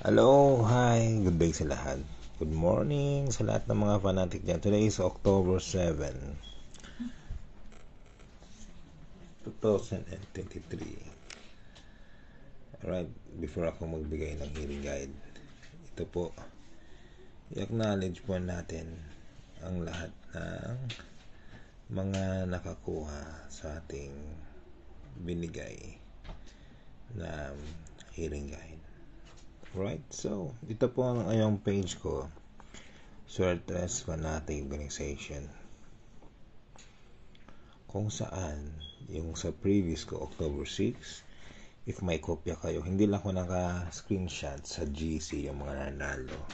Hello, hi, good day sa lahat. Good morning sa lahat ng mga fanatic dyan. Today is October 7, 2023. Alright, before ako magbigay ng hearing guide, ito po, i-acknowledge po natin ang lahat ng mga nakakuha sa ating binigay na hearing guide. Right, so ito po ang ayong page ko, Swertres Fanatic Organization, kung saan yung sa previous ko October 6, if may kopya kayo, hindi lang ko naka-screenshot sa GC yung mga nanalo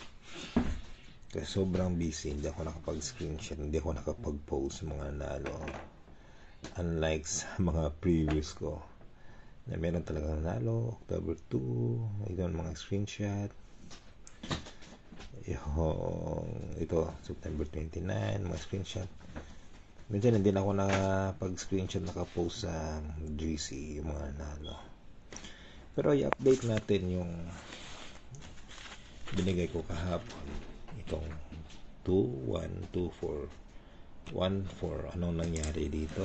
kasi sobrang busy, hindi ako nakapag-screenshot, hindi ako nakapag-post mga nanalo, unlike sa mga previous ko na meron talagang nanalo. October 2, ito ang mga screenshot. Ito September 29, mga screenshot. Minsan hindi na ako nakapag-screenshot, nakapost sa GC yung mga nanalo. Pero i-update natin yung binigay ko kahapon, itong 2, 1, 2, 4, 1, 4. Anong nangyari dito?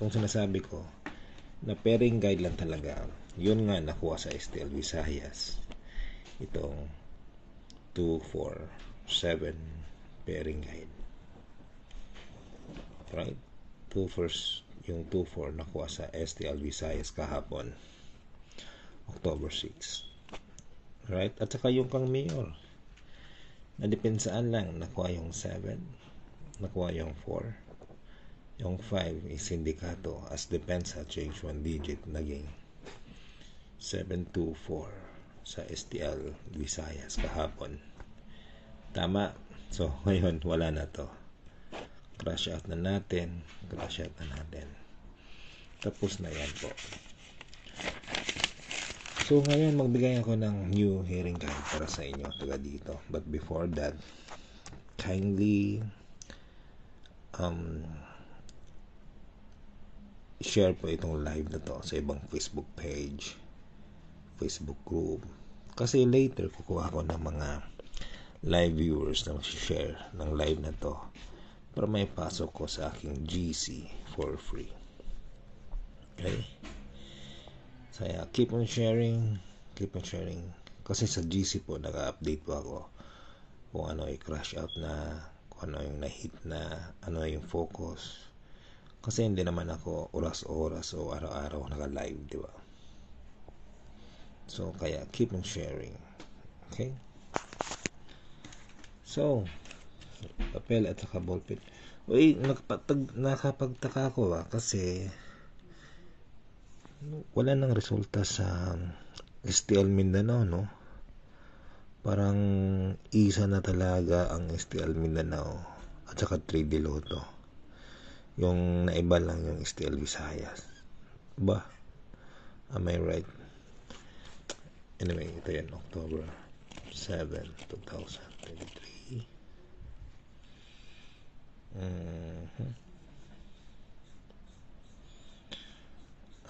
Itong sinasabi ko na pairing guide lang talaga, yun nga nakuha sa STL Visayas, itong 2, 4, 7 pairing guide. Right, yung 2, 4 nakuha sa STL Visayas kahapon October 6. Right, at saka yung kang mayor, nadipensaan lang, nakuha yung 7, nakuha yung 4, yung 5 is sindikato, as depensa change 1 digit, naging 724 sa STL Visayas kahapon. Tama. So ngayon wala na to, crash out na natin, tapos na yan po. So ngayon magbigay ako ng new hearing guide para sa inyo taga dito. But before that, kindly share po itong live na to sa ibang Facebook page, Facebook group, kasi later kukuha ko ng mga live viewers na mag-share ng live na to para may pasok ko sa aking GC for free. Okay, so yeah, keep on sharing kasi sa GC po naka-update po ako kung ano yung crash out na, kung ano yung na-hit na, ano yung focus. Kasi hindi naman ako oras-oras o araw-araw naka-live, di ba? So, kaya keep on sharing. Okay? So, papel at saka ballpen. Uy, nakapagtaka ako kasi wala nang resulta sa STL Mindanao, no? Parang isa na talaga ang STL Mindanao at saka 3D Lotto. Yung naiba lang yung STL Visayas. Ba? Am I right? Anyway, ito yan, October 7, 2023.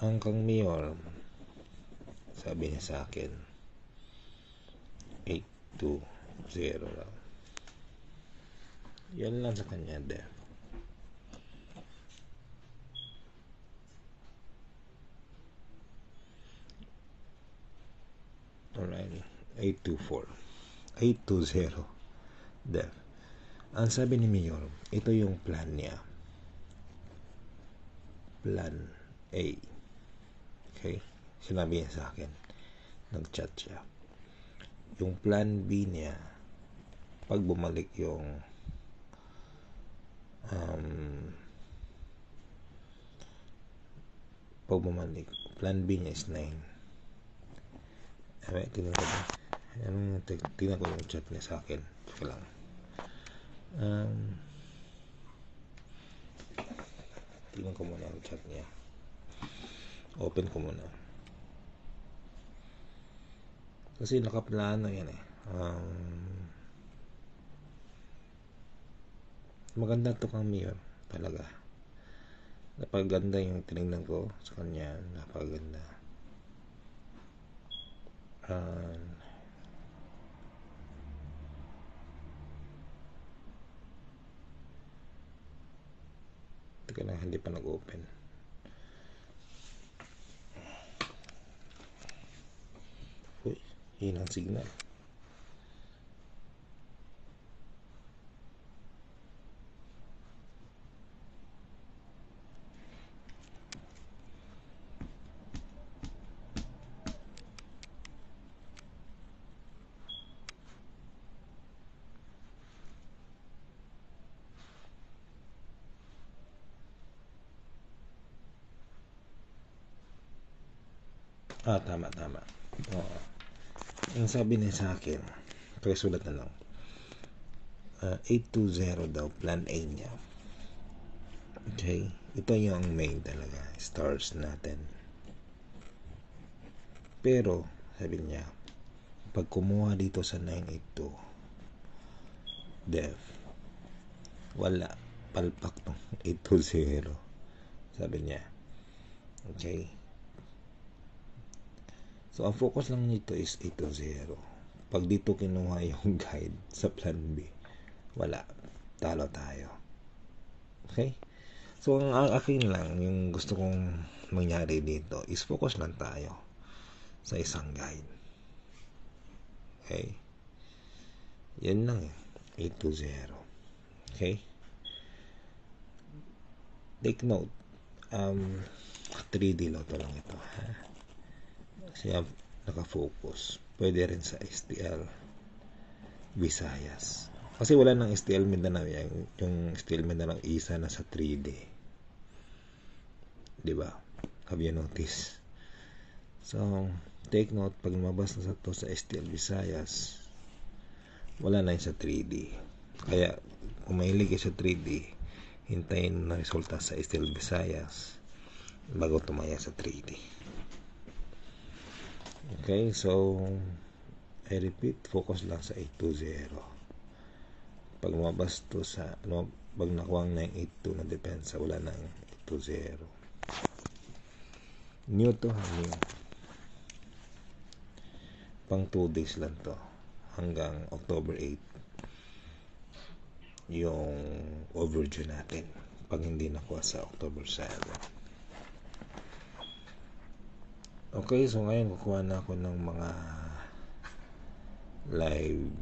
Ang kang mayor, sabi niya sa akin, 820 lang. Yan lang sa kanya, Def. Alright, 820 Def. Ang sabi ni Mayor, ito yung plan niya, plan A. Okay, sinabi niya sa akin, nag-chat siya. Yung plan B niya, pag bumalik yung plan B niya is 9. Tingnan ko yung chat niya sa akin. Sige lang. Tingnan ko muna ang chat niya. Open ko muna. Kasi nakaplano yan eh. Maganda to kang mayor talaga. Napaganda yung tinignan ko sa kanya. Napaganda. teka lang, hindi pa nag-open. Uy, yun ang signal. Tama. Oo. Yung sabi niya sa akin, kaya sulat na lang. 820 daw, plan A niya. Okay? Ito yung main talaga, stars natin. Pero, sabi niya, pag kumuha dito sa 982, def, wala, palpak tong 820. Sabi niya. Okay? So, ang focus lang nito is 820. Pag dito kinuha yung guide sa plan B, wala. Talo tayo. Okay? So, ang akin lang, yung gusto kong mangyari dito is focus lang tayo sa isang guide. Okay? Yan lang 820. Okay? Take note. 3D Lotto lang ito. Ha? Siya nakafocus. Pwede rin sa STL Visayas. Kasi wala ng STL Mindanao. Yung STL Mindanao isa na sa 3D. Diba? Have you noticed? So, take note. Pag lumabas na sa to sa STL Visayas, wala na yun sa 3D. Kaya, kung mahilig sa 3D, hintayin na resulta sa STL Visayas bago tumaya sa 3D. Okay, so I repeat, focus lang sa 820. Pag lumabas to sa pag nakuha ng 982 na depensa, wala nang 820. New to, new. Pang 2 days lang to, hanggang October 8 yung overdue natin pag hindi nakuha sa October 7. Okay, so ngayon kukuha na ako ng mga live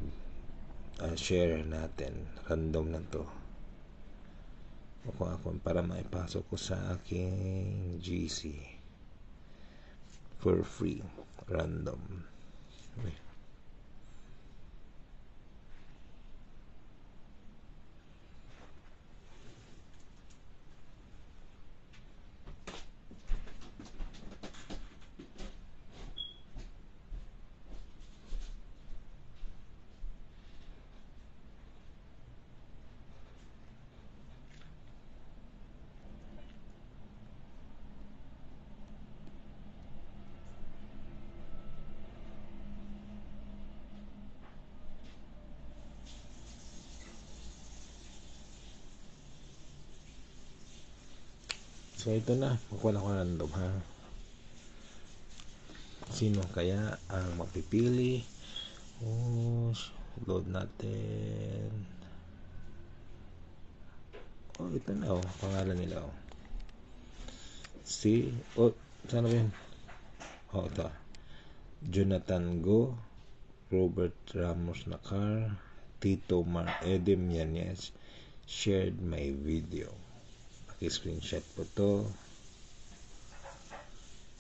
share natin. Random na to. Kukuha ako para maipasok ko sa aking GC for free. Random. Okay. So ito na, magkuha ko random ha. Sino kaya ang mapipili? Load natin. Ito na pangalan nila sana ba yun? Ito. Jonathan Go, Robert Ramos Nakar, Tito Mar Edem Yanez shared my video. Paki-screenshot po to.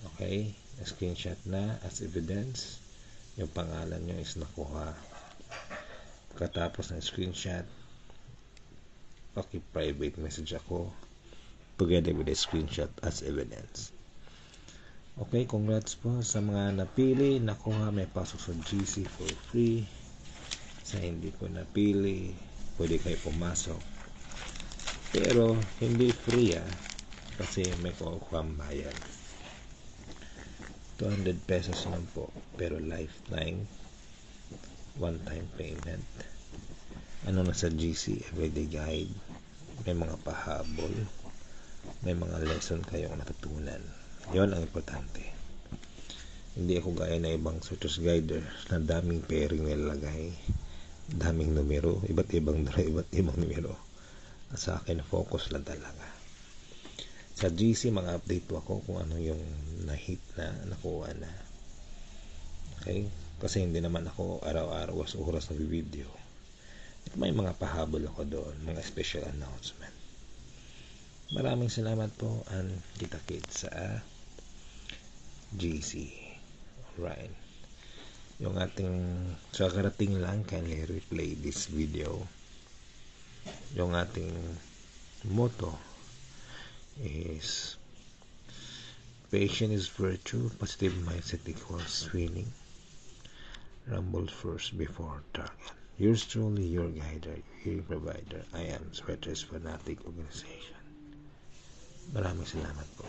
Okay, screenshot na as evidence. Yung pangalan nyo is nakuha. Pagkatapos ng screenshot, paki-private message ako together with the screenshot as evidence. Okay, congrats po sa mga napili. Nakuha, may pasok sa GC for free. Sa hindi ko napili, pwede kayo pumasok. Pero hindi free kasi may kukuhang bayan. 200 pesos lang po, pero lifetime one-time payment. Na sa GC everyday guide, may mga pahabol, may mga lesson kayong natutunan. Yon ang importante. Hindi ako gaya na ibang searchers guider na daming pairing nilalagay, daming numero, iba't ibang numero. At sa akin, focus lang talaga. Sa GC, mga update ako kung ano yung na-hit na, nakuha na. Okay? Kasi hindi naman ako araw-araw oras na video. At may mga pahabol ako doon, mga special announcement. Maraming salamat po and kita-kits sa GC. Alright. Yung ating sa karating lang, kindly replay this video. Yung ating motto is patience is virtue, positive mindset equals winning. Rumble first before target. Yours truly, your guider, your provider. I am Sweaters Fanatic Organization. Maraming salamat po.